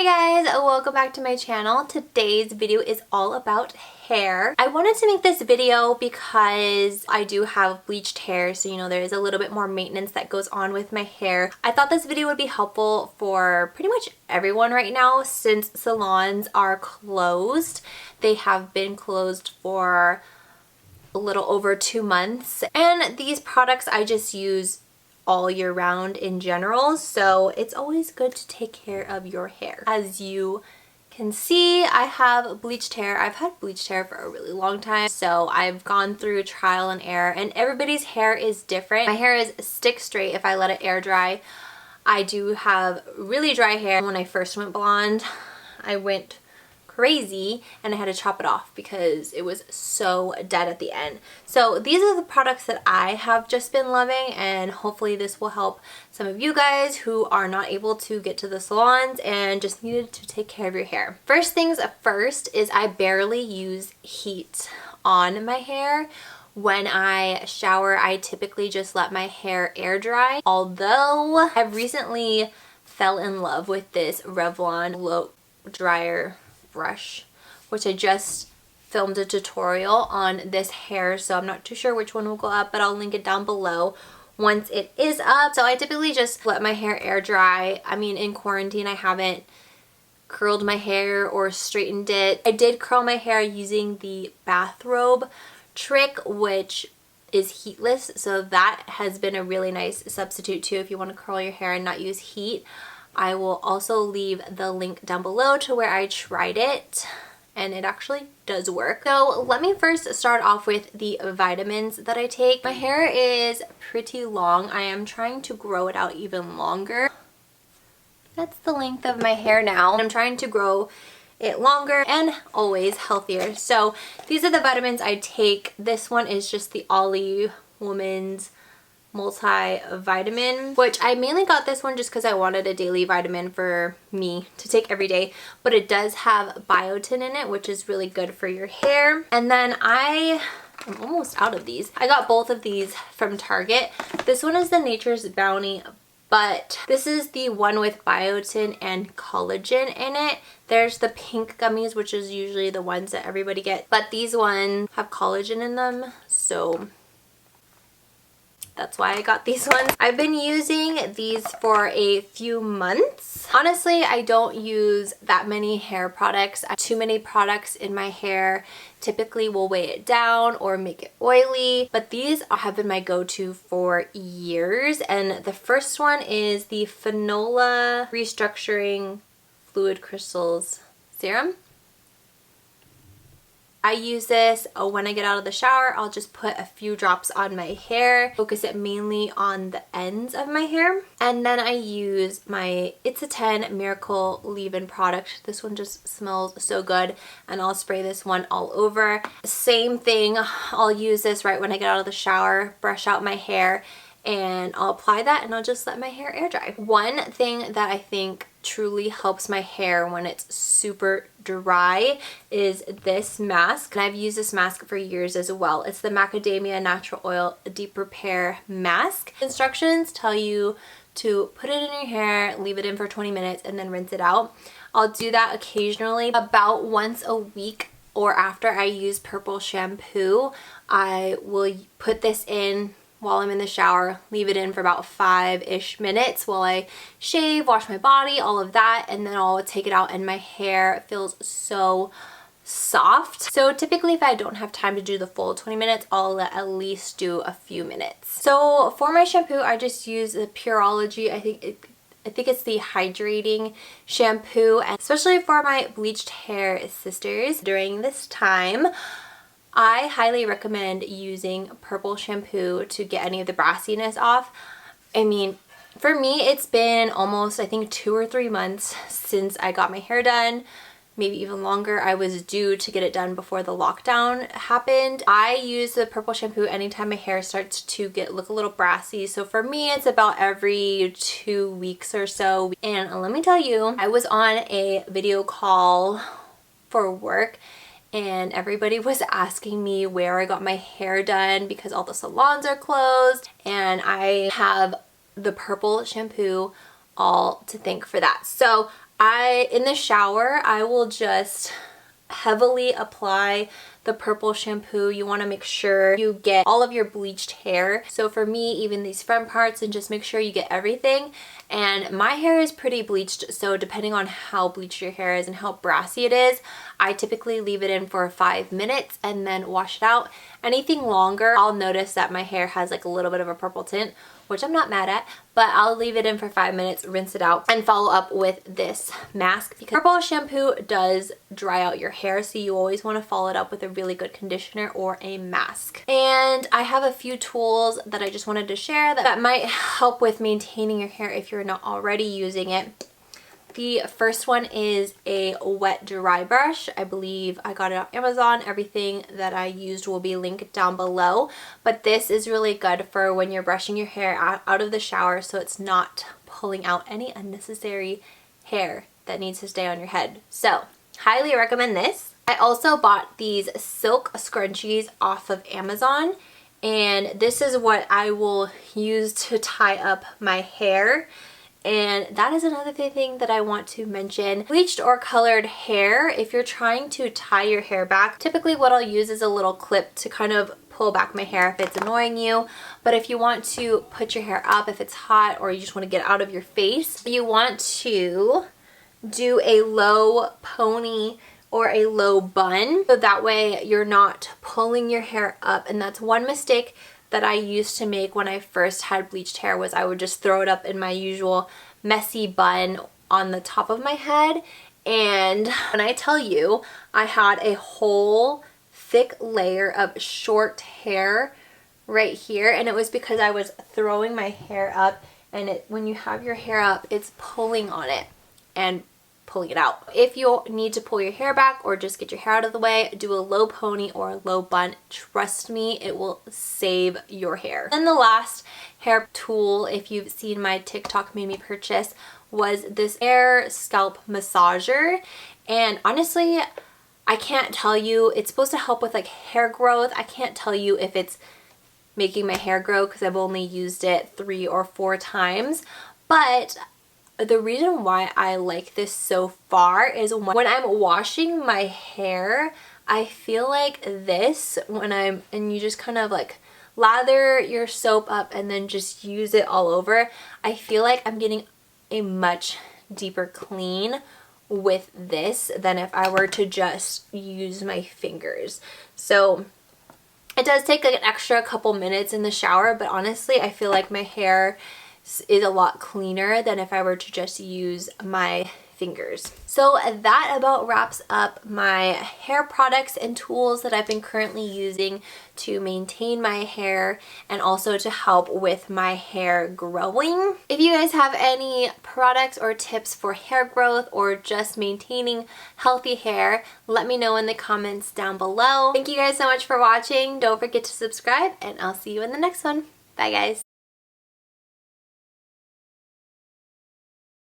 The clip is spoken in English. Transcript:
Hey guys, welcome back to my channel. Today's video is all about hair. I wanted to make this video because I do have bleached hair, so you know there is a little bit more maintenance that goes on with my hair. I thought this video would be helpful for pretty much everyone right now since salons are closed. They have been closed for a little over 2 months, and these products I just use all year round in general, so it's always good to take care of your hair. As you can see, I have bleached hair. I've had bleached hair for a really long time, so I've gone through trial and error, and everybody's hair is different. My hair is stick straight if I let it air dry. I do have really dry hair. When I first went blonde, I went crazy and I had to chop it off because it was so dead at the end. So these are the products that I have just been loving, and hopefully this will help some of you guys who are not able to get to the salons and just needed to take care of your hair. First things first is I barely use heat on my hair. When I shower, I typically just let my hair air dry, although I've recently fell in love with this Revlon blow dryer brush, which I just filmed a tutorial on this hair, so I'm not too sure which one will go up, but I'll link it down below once it is up. So I typically just let my hair air dry. I mean, in quarantine I haven't curled my hair or straightened it. I did curl my hair using the bathrobe trick, which is heatless, so that has been a really nice substitute too if you want to curl your hair and not use heat. I will also leave the link down below to where I tried it, and it actually does work. So let me first start off with the vitamins that I take. My hair is pretty long. I am trying to grow it out even longer. That's the length of my hair now. I'm trying to grow it longer and always healthier. So these are the vitamins I take. This one is just the Olly Woman's multivitamin, which I mainly got this one just because I wanted a daily vitamin for me to take every day, but it does have biotin in it, which is really good for your hair. And then I'm almost out of these. I got both of these from Target. This one is the Nature's Bounty, but this is the one with biotin and collagen in it. There's the pink gummies, which is usually the ones that everybody gets, but these ones have collagen in them, so that's why I got these ones. I've been using these for a few months. Honestly, I don't use that many hair products. Too many products in my hair typically will weigh it down or make it oily, but these have been my go-to for years. And the first one is the Fanola Restructuring Fluid Crystals Serum. I use this when I get out of the shower. I'll just put a few drops on my hair, focus it mainly on the ends of my hair. And then I use my It's a 10 Miracle Leave-In product. This one just smells so good, and I'll spray this one all over. Same thing, I'll use this right when I get out of the shower, brush out my hair, and I'll apply that and I'll just let my hair air dry. One thing that I think truly helps my hair when it's super dry is this mask, and I've used this mask for years as well. It's the Macademia Natural Oil Deep Repair Mask. Instructions tell you to put it in your hair, leave it in for 20 minutes, and then rinse it out. I'll do that occasionally, about once a week, or after I use purple shampoo. I will put this in while I'm in the shower, leave it in for about 5-ish minutes while I shave, wash my body, all of that, and then I'll take it out and my hair feels so soft. So typically if I don't have time to do the full 20 minutes, I'll at least do a few minutes. So for my shampoo, I just use the Pureology. I think it's the hydrating shampoo, and especially for my bleached hair sisters during this time, I highly recommend using purple shampoo to get any of the brassiness off. I mean, for me, it's been almost, I think, 2 or 3 months since I got my hair done. Maybe even longer. I was due to get it done before the lockdown happened. I use the purple shampoo anytime my hair starts to look a little brassy. So for me, it's about every 2 weeks or so. And let me tell you, I was on a video call for work, and everybody was asking me where I got my hair done because all the salons are closed, and I have the purple shampoo all to thank for that. So In the shower, I will just heavily apply the purple shampoo. You want to make sure you get all of your bleached hair. So for me, even these front parts, and just make sure you get everything. And my hair is pretty bleached, so depending on how bleached your hair is and how brassy it is, I typically leave it in for 5 minutes and then wash it out. Anything longer, I'll notice that my hair has like a little bit of a purple tint, which I'm not mad at, but I'll leave it in for 5 minutes, rinse it out, and follow up with this mask, because purple shampoo does dry out your hair, so you always want to follow it up with a really good conditioner or a mask. And I have a few tools that I just wanted to share that might help with maintaining your hair if you're not already using it. The first one is a wet dry brush. I believe I got it on Amazon. Everything that I used will be linked down below. But this is really good for when you're brushing your hair out of the shower, so it's not pulling out any unnecessary hair that needs to stay on your head. So, highly recommend this. I also bought these silk scrunchies off of Amazon. And this is what I will use to tie up my hair. And that is another thing that I want to mention. Bleached or colored hair, if you're trying to tie your hair back, typically what I'll use is a little clip to kind of pull back my hair if it's annoying you. But if you want to put your hair up, if it's hot or you just want to get out of your face, you want to do a low pony or a low bun, so that way you're not pulling your hair up. And that's one mistake that I used to make when I first had bleached hair, was I would just throw it up in my usual messy bun on the top of my head. And when I tell you, I had a whole thick layer of short hair right here, and it was because I was throwing my hair up, and when you have your hair up, it's pulling on it and pulling it out. If you need to pull your hair back or just get your hair out of the way, do a low pony or a low bun. Trust me, it will save your hair. Then the last hair tool, if you've seen my TikTok made me purchase, was this hair scalp massager. And honestly, I can't tell you, it's supposed to help with like hair growth. I can't tell you if it's making my hair grow because I've only used it 3 or 4 times, but the reason why I like this so far is when I'm washing my hair, I feel like this and you just kind of like lather your soap up and then just use it all over. I feel like I'm getting a much deeper clean with this than if I were to just use my fingers. So it does take like an extra couple minutes in the shower, but honestly, I feel like my hair is a lot cleaner than if I were to just use my fingers. So that about wraps up my hair products and tools that I've been currently using to maintain my hair and also to help with my hair growing. If you guys have any products or tips for hair growth or just maintaining healthy hair, let me know in the comments down below. Thank you guys so much for watching. Don't forget to subscribe, and I'll see you in the next one. Bye guys.